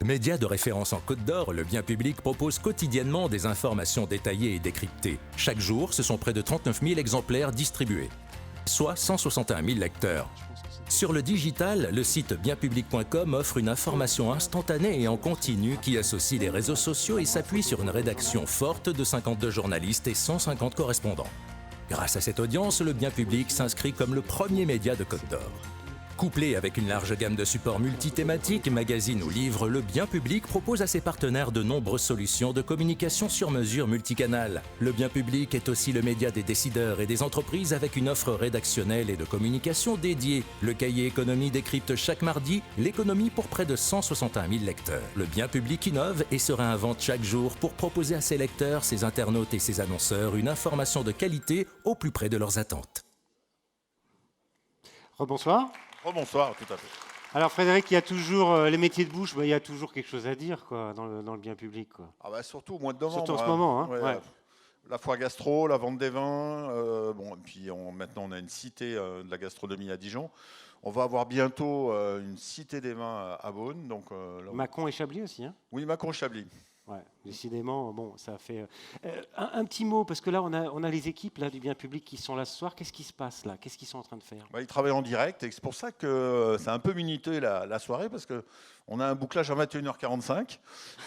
Média de référence en Côte d'Or, le Bien Public propose quotidiennement des informations détaillées et décryptées. Chaque jour, ce sont près de 39 000 exemplaires distribués, soit 161 000 lecteurs. Sur le digital, le site bienpublic.com offre une information instantanée et en continu qui associe les réseaux sociaux et s'appuie sur une rédaction forte de 52 journalistes et 150 correspondants. Grâce à cette audience, le Bien Public s'inscrit comme le premier média de Côte d'Or. Couplé avec une large gamme de supports multithématiques, magazines ou livres, le Bien Public propose à ses partenaires de nombreuses solutions de communication sur mesure multicanal. Le Bien Public est aussi le média des décideurs et des entreprises avec une offre rédactionnelle et de communication dédiée. Le cahier économie décrypte chaque mardi l'économie pour près de 161 000 lecteurs. Le Bien Public innove et se réinvente chaque jour pour proposer à ses lecteurs, ses internautes et ses annonceurs une information de qualité au plus près de leurs attentes. Rebonsoir. Bonsoir, tout à fait. Alors Frédéric, il y a toujours les métiers de bouche, il y a toujours quelque chose à dire quoi, dans le bien public. Quoi. Ah bah surtout au mois de novembre. Surtout en ce moment. Hein, ouais. La foire gastro, la vente des vins. Bon, et puis maintenant on a une cité de la gastronomie à Dijon. On va avoir bientôt une cité des vins à Beaune. Donc, Mâcon et Chablis aussi. Hein. Oui, Mâcon et Chablis. Ouais, décidément, bon, ça fait... un petit mot, parce que là, on a les équipes là, du Bien Public qui sont là ce soir. Qu'est-ce qui se passe là? Qu'est-ce qu'ils sont en train de faire? Ils travaillent en direct et c'est pour ça que c'est un peu minuteux la soirée, parce qu'on a un bouclage à 21h45.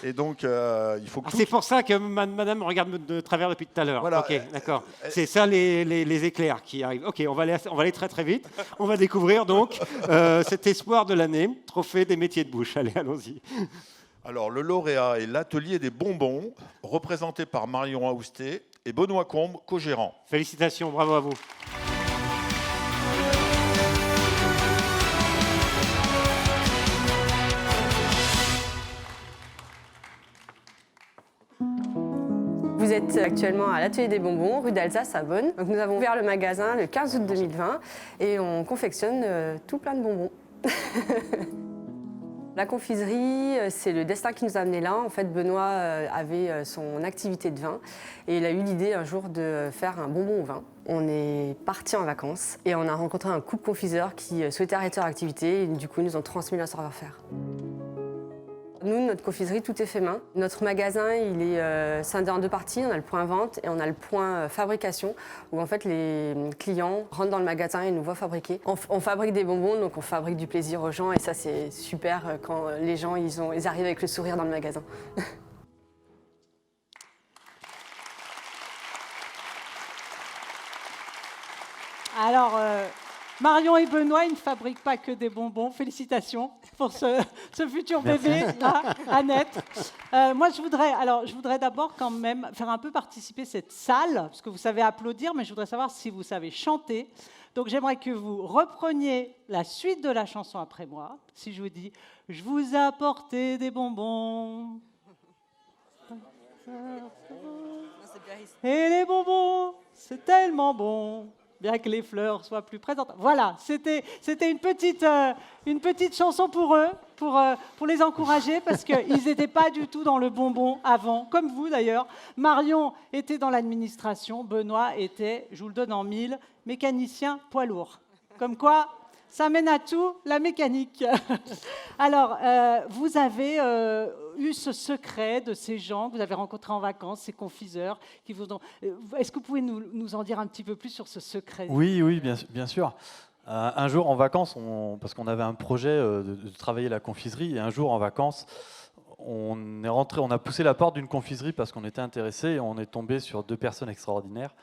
Et donc, il faut que... C'est pour ça que madame me regarde de travers depuis tout à l'heure. Voilà. Ok, d'accord. C'est ça les éclairs qui arrivent. Ok, on va aller très très vite. On va découvrir donc cet espoir de l'année, trophée des métiers de bouche. Allez, allons-y. Alors, le lauréat est l'atelier des bonbons, représenté par Marion Aousté et Benoît Combe, co-gérant. Félicitations, bravo à vous. Vous êtes actuellement à l'atelier des bonbons, rue d'Alsace à Beaune. Donc nous avons ouvert le magasin le 15 août 2020 et on confectionne tout plein de bonbons. La confiserie, c'est le destin qui nous a amenés là. En fait, Benoît avait son activité de vin et il a eu l'idée un jour de faire un bonbon au vin. On est parti en vacances et on a rencontré un couple confiseur qui souhaitait arrêter leur activité et du coup, ils nous ont transmis leur savoir-faire. Nous, notre confiserie, tout est fait main. Notre magasin, il est scindé en deux parties. On a le point vente et on a le point fabrication, où en fait les clients rentrent dans le magasin et nous voient fabriquer. On fabrique des bonbons, donc on fabrique du plaisir aux gens et ça c'est super quand les gens ils arrivent avec le sourire dans le magasin. Alors, Marion et Benoît, ils ne fabriquent pas que des bonbons. Félicitations pour ce futur bébé, Annette. Moi, je voudrais d'abord quand même faire un peu participer cette salle, parce que vous savez applaudir, mais je voudrais savoir si vous savez chanter. Donc, j'aimerais que vous repreniez la suite de la chanson après moi. Si je vous dis « Je vous ai apporté des bonbons ». Et les bonbons, c'est tellement bon. Bien que les fleurs soient plus présentes. Voilà, c'était une petite chanson pour eux, pour les encourager, parce qu'ils n'étaient pas du tout dans le bonbon avant, comme vous d'ailleurs. Marion était dans l'administration, Benoît était, je vous le donne en mille, mécanicien poids lourd. Comme quoi, ça mène à tout, la mécanique. Alors, vous avez eu ce secret de ces gens que vous avez rencontrés en vacances, ces confiseurs. Est-ce que vous pouvez nous en dire un petit peu plus sur ce secret? Oui, bien sûr. Un jour en vacances, parce qu'on avait un projet de travailler la confiserie, et un jour en vacances, on est rentré, on a poussé la porte d'une confiserie parce qu'on était intéressé, et on est tombé sur deux personnes extraordinaires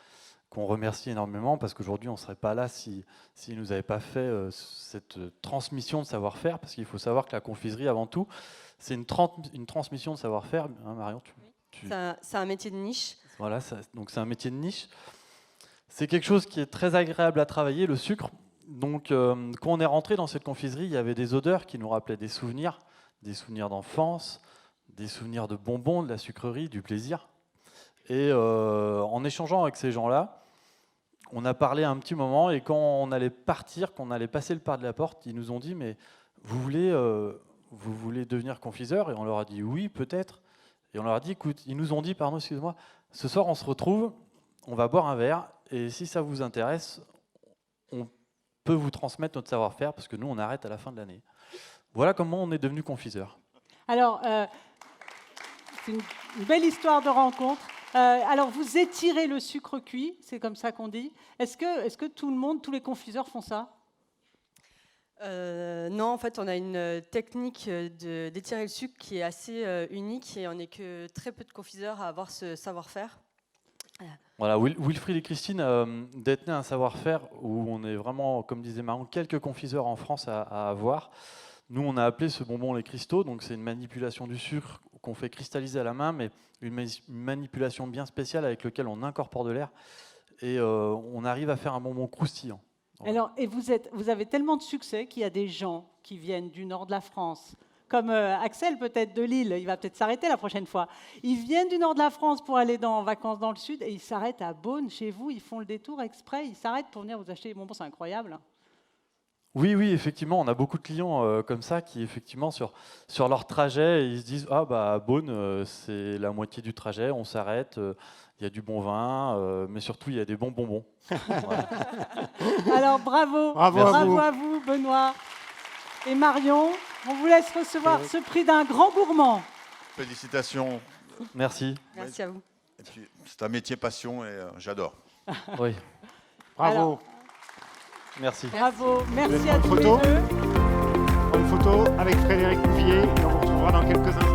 qu'on remercie énormément, parce qu'aujourd'hui, on ne serait pas là s'ils ne nous avaient pas fait cette transmission de savoir-faire, parce qu'il faut savoir que la confiserie, avant tout, c'est une transmission de savoir-faire. Hein, Marion, c'est un métier de niche. Voilà, donc c'est un métier de niche. C'est quelque chose qui est très agréable à travailler, le sucre. Donc, quand on est rentré dans cette confiserie, il y avait des odeurs qui nous rappelaient des souvenirs d'enfance, des souvenirs de bonbons, de la sucrerie, du plaisir. Et en échangeant avec ces gens-là, on a parlé un petit moment, et quand on allait partir, qu'on allait passer le pas de la porte, ils nous ont dit « Mais vous voulez devenir confiseur ?» Et on leur a dit « Oui, peut-être. » Et on leur a dit « Écoute, ils nous ont dit, pardon, excuse-moi, ce soir on se retrouve, on va boire un verre, et si ça vous intéresse, on peut vous transmettre notre savoir-faire, parce que nous, on arrête à la fin de l'année. » Voilà comment on est devenu confiseur. Alors, c'est une belle histoire de rencontre. Alors, vous étirez le sucre cuit, c'est comme ça qu'on dit. Est-ce que tout le monde, tous les confiseurs font ça? Non, en fait, on a une technique d'étirer le sucre qui est assez unique et on n'est que très peu de confiseurs à avoir ce savoir-faire. Voilà, Wilfried et Christine détenaient un savoir-faire où on est vraiment, comme disait Marion, quelques confiseurs en France à avoir. Nous, on a appelé ce bonbon les cristaux, donc c'est une manipulation du sucre qu'on fait cristalliser à la main, mais une manipulation bien spéciale avec laquelle on incorpore de l'air et on arrive à faire un bonbon croustillant. Voilà. Alors, et vous avez tellement de succès qu'il y a des gens qui viennent du nord de la France, comme Axel peut-être de Lille, il va peut-être s'arrêter la prochaine fois. Ils viennent du nord de la France pour aller en vacances dans le sud et ils s'arrêtent à Beaune, chez vous, ils font le détour exprès, ils s'arrêtent pour venir vous acheter des bonbons, c'est incroyable. Oui, effectivement, on a beaucoup de clients comme ça qui, effectivement, sur leur trajet, ils se disent « Ah, bah, Beaune, c'est la moitié du trajet, on s'arrête, il y a du bon vin, mais surtout, il y a des bons bonbons. » Voilà. Alors, bravo à vous, Benoît et Marion. On vous laisse recevoir ce prix d'un grand gourmand. Félicitations. Merci. Merci à vous. Et puis, c'est un métier passion et j'adore. Oui. Bravo. Alors, Merci. bravo, merci Vous à voulez tous les prendre deux. une photo avec Frédéric Bouvier et on vous retrouvera dans quelques instants.